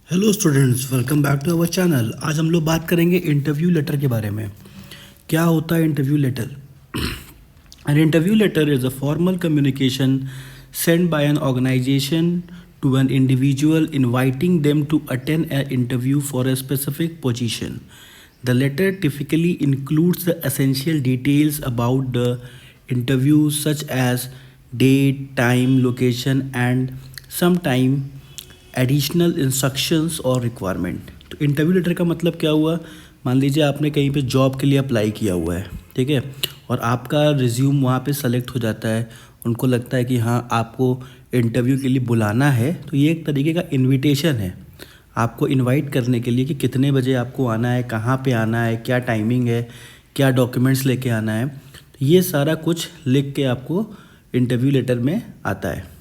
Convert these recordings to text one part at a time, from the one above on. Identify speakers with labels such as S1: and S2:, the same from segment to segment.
S1: Hello students, welcome back to our channel. आज हम लोग बात करेंगे इंटरव्यू लेटर के बारे में। क्या होता है interview letter? An interview letter is a formal communication sent by an organization to an individual inviting them to attend an interview for a specific position. The letter typically includes the essential details about the interview, such as date, time, location, and sometime additional instructions और requirement. तो interview letter का मतलब क्या हुआ? मान लीजिए आपने कहीं पे जॉब के लिए अप्लाई किया हुआ है, ठीक है, और आपका रिज्यूम वहाँ पे सेलेक्ट हो जाता है। उनको लगता है कि हाँ, आपको इंटरव्यू के लिए बुलाना है। तो ये एक तरीके का इनविटेशन है आपको इनवाइट करने के लिए कि कितने बजे आपको आना है, कहाँ पे आना है, क्या टाइमिंग है, क्या डॉक्यूमेंट्स लेके आना है। तो ये सारा कुछ लिख के आपको इंटरव्यू लेटर में आता है।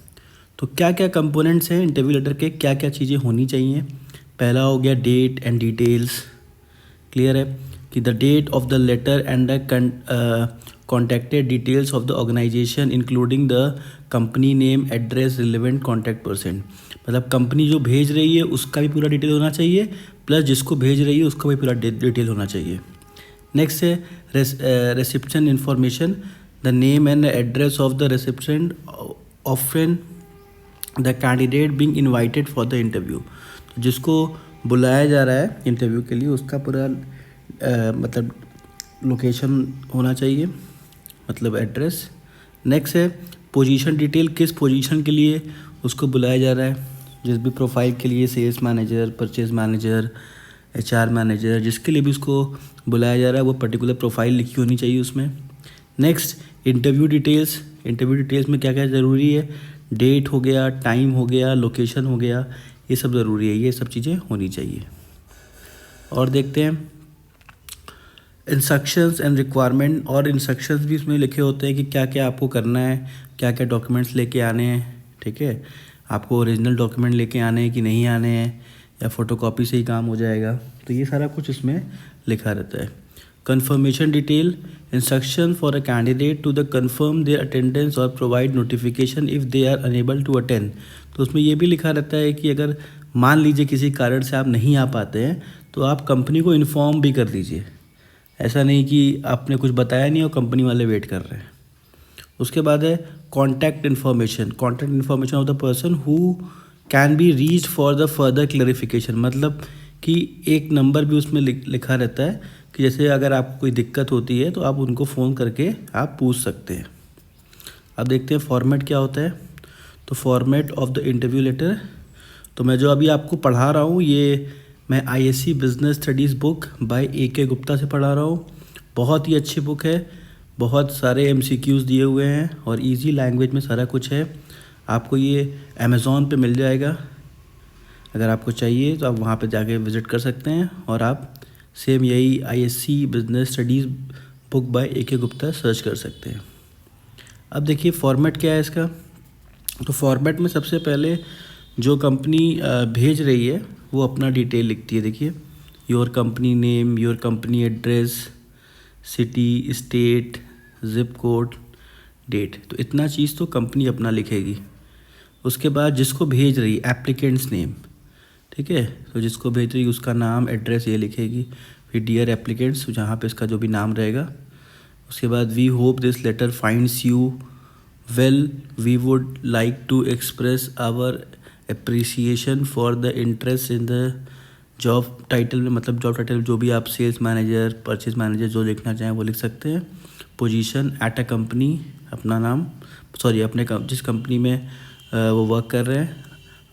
S1: तो क्या क्या कंपोनेंट्स हैं इंटरव्यू लेटर के, क्या क्या चीज़ें होनी चाहिए? पहला हो गया डेट एंड डिटेल्स। क्लियर है कि the date of the letter and the contacted details of the organisation including the company name, address, relevant contact person. मतलब कंपनी जो भेज रही है उसका भी पूरा डिटेल होना चाहिए, प्लस जिसको भेज रही है उसका भी पूरा डिटेल होना चाहिए। नेक्स्ट है reception information, the name and address of the reception often the candidate being invited for the interview. तो जिसको बुलाया जा रहा है इंटरव्यू के लिए उसका पूरा मतलब लोकेशन होना चाहिए, मतलब एड्रेस। नेक्स्ट है पोजीशन डिटेल, किस पोजीशन के लिए उसको बुलाया जा रहा है। जिस भी प्रोफाइल के लिए, sales manager, purchase manager, HR manager, जिसके लिए भी उसको बुलाया जा रहा है वो पर्टिकुलर प्रोफाइल लिखी होनी चाहिए उसमें। Next interview details. Interview details में क्या क्या ज़रूरी है? डेट हो गया, टाइम हो गया, लोकेशन हो गया, ये सब ज़रूरी है, ये सब चीज़ें होनी चाहिए। और देखते हैं इंस्ट्रक्शंस एंड रिक्वायरमेंट। और इंस्ट्रक्शंस भी इसमें लिखे होते हैं कि क्या क्या आपको करना है, क्या क्या डॉक्यूमेंट्स लेके आने हैं, ठीक है। आपको ओरिजिनल डॉक्यूमेंट लेके आने हैं कि नहीं आने हैं, या फ़ोटोकॉपी से ही काम हो जाएगा। तो ये सारा कुछ इसमें लिखा रहता है। confirmation detail, instruction for a candidate to the confirm their attendance or provide notification if they are unable to attend। तो उसमें ये भी लिखा रहता है कि अगर मान लीजिए किसी कारण से आप नहीं आ पाते हैं तो आप कंपनी को इन्फॉर्म भी कर दीजिए। ऐसा नहीं कि आपने कुछ बताया नहीं और कंपनी वाले वेट कर रहे हैं। उसके बाद है contact information. Contact information of the person who can be reached for the further clarification. मतलब कि एक नंबर भी उसमें लिखा रहता है कि जैसे अगर आपको कोई दिक्कत होती है तो आप उनको फ़ोन करके आप पूछ सकते हैं। अब देखते हैं फॉर्मेट क्या होता है। तो format of the interview letter, तो मैं जो अभी आपको पढ़ा रहा हूँ ये मैं ISC business studies book by AK Gupta से पढ़ा रहा हूँ। बहुत ही अच्छी बुक है, बहुत सारे MCQs दिए हुए हैं और इजी लैंग्वेज में सारा कुछ है। आपको ये अमेज़ॉन पे मिल जाएगा। अगर आपको चाहिए तो आप वहाँ पे जाके विज़िट कर सकते हैं और आप सेम यही ISC business studies book by AK Gupta search कर सकते हैं। अब देखिए फॉर्मेट क्या है इसका। तो फॉर्मेट में सबसे पहले जो कंपनी भेज रही है वो अपना डिटेल लिखती है। देखिए your company name, your company address, city, state, zip code, date. तो इतना चीज़ तो कंपनी अपना लिखेगी। उसके बाद जिसको भेज रही एप्लीकेंट्स नेम, ठीक है, तो जिसको भेज रही उसका नाम, एड्रेस ये लिखेगी। फिर डियर एप्लीकेंट्स, जहाँ पे इसका जो भी नाम रहेगा। उसके बाद we hope this letter finds you well, we would like to express our appreciation for the interest in the job title में, मतलब जॉब टाइटल जो भी आप सेल्स मैनेजर, परचेज मैनेजर जो लिखना चाहें वो लिख सकते हैं। पोजीशन एट अ कंपनी, अपना नाम, सॉरी अपने जिस कंपनी में वो वर्क कर रहे हैं।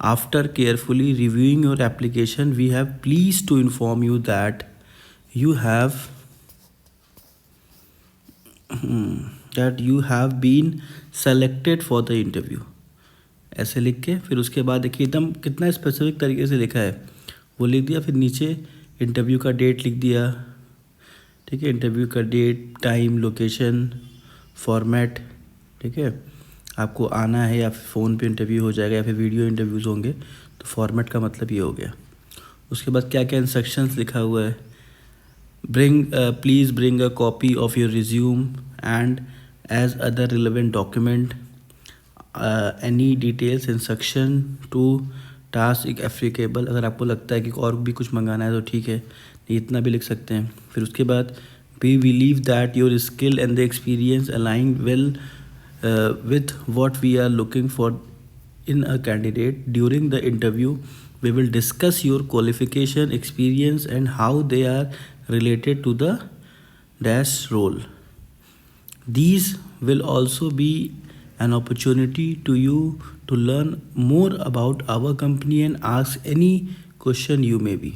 S1: After carefully reviewing your application, we have pleased to inform you that you have been selected for the interview। ऐसे लिख के फिर उसके बाद देखिए एकदम कितना स्पेसिफिक तरीके से लिखा है वो लिख दिया। फिर नीचे इंटरव्यू का डेट लिख दिया, ठीक है, इंटरव्यू का डेट, टाइम, लोकेशन, फॉर्मेट, ठीक है, आपको आना है या फिर फ़ोन पे इंटरव्यू हो जाएगा या फिर वीडियो इंटरव्यूज़ होंगे। तो फॉर्मेट का मतलब ये हो गया। उसके बाद क्या क्या इंस्ट्रक्शंस लिखा हुआ है। Please bring a copy of your resume and as other relevant document, any details instruction to task applicable, अगर आपको लगता है कि और भी कुछ मंगाना है तो ठीक है, नहीं इतना भी लिख सकते हैं। फिर उसके बाद we believe that your skill and the experience align well with what we are looking for in a candidate. During the interview we will discuss your qualification, experience and how they are related to the dash role. These will also be an opportunity to you to learn more about our company and ask any question you may be.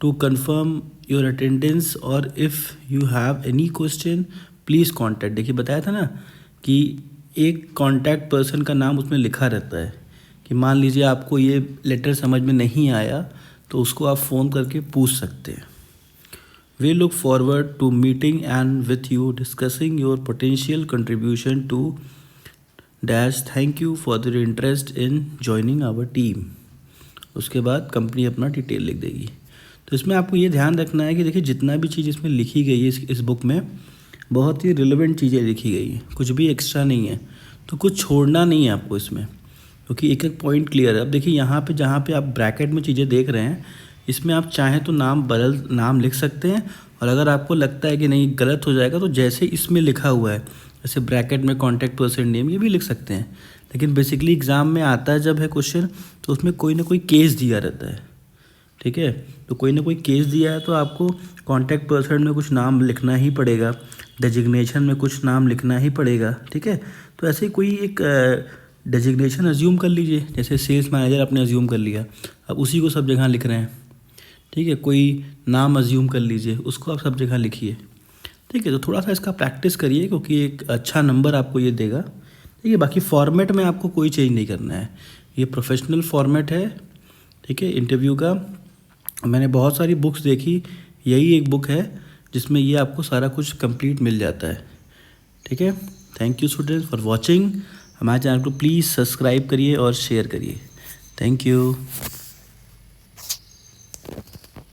S1: To confirm your attendance or if you have any question please contact. देखिए बताया था ना कि एक contact person का नाम उसमें लिखा रहता है कि मान लीजिए आपको ये लेटर समझ में नहीं आया तो उसको आप फ़ोन करके पूछ सकते हैं। We look forward to meeting and with you discussing your potential contribution to dash. Thank you for your interest in joining our team. उसके बाद कंपनी अपना डिटेल लिख देगी। तो इसमें आपको ये ध्यान रखना है कि देखिए जितना भी चीज़ इसमें लिखी गई है इस बुक में बहुत ही रिलेवेंट चीज़ें लिखी गई हैं, कुछ भी एक्स्ट्रा नहीं है, तो कुछ छोड़ना नहीं है आपको इसमें, क्योंकि एक एक पॉइंट क्लियर है। अब देखिए यहाँ पे जहाँ पे आप ब्रैकेट में चीज़ें देख रहे हैं इसमें आप चाहें तो नाम लिख सकते हैं, और अगर आपको लगता है कि नहीं गलत हो जाएगा तो जैसे इसमें लिखा हुआ है जैसे ब्रैकेट में कॉन्टैक्ट पर्सन नेम ये भी लिख सकते हैं। लेकिन बेसिकली एग्ज़ाम में आता है जब है क्वेश्चन तो उसमें कोई ना कोई केस दिया रहता है, ठीक है, तो कोई ना कोई केस दिया है तो आपको कॉन्टैक्ट पर्सन में कुछ नाम लिखना ही पड़ेगा, डेजिग्नेशन में कुछ नाम लिखना ही पड़ेगा, ठीक है। तो ऐसे कोई एक डेजिग्नेशन अज्यूम कर लीजिए, जैसे सेल्स मैनेजर आपने अज्यूम कर लिया, अब उसी को सब जगह लिख रहे हैं, ठीक है। कोई नाम अज्यूम कर लीजिए, उसको आप सब जगह लिखिए, ठीक है। तो थोड़ा सा इसका प्रैक्टिस करिए क्योंकि एक अच्छा नंबर आपको ये देगा, ठीक है। बाकी फॉर्मेट में आपको कोई चेंज नहीं करना है, ये प्रोफेशनल फॉर्मेट है, ठीक है, इंटरव्यू का। मैंने बहुत सारी बुक्स देखी, यही एक बुक है जिसमें ये आपको सारा कुछ कंप्लीट मिल जाता है, ठीक है। Thank you students for watching. हमारे चैनल को प्लीज़ सब्सक्राइब करिए और शेयर करिए। Thank you.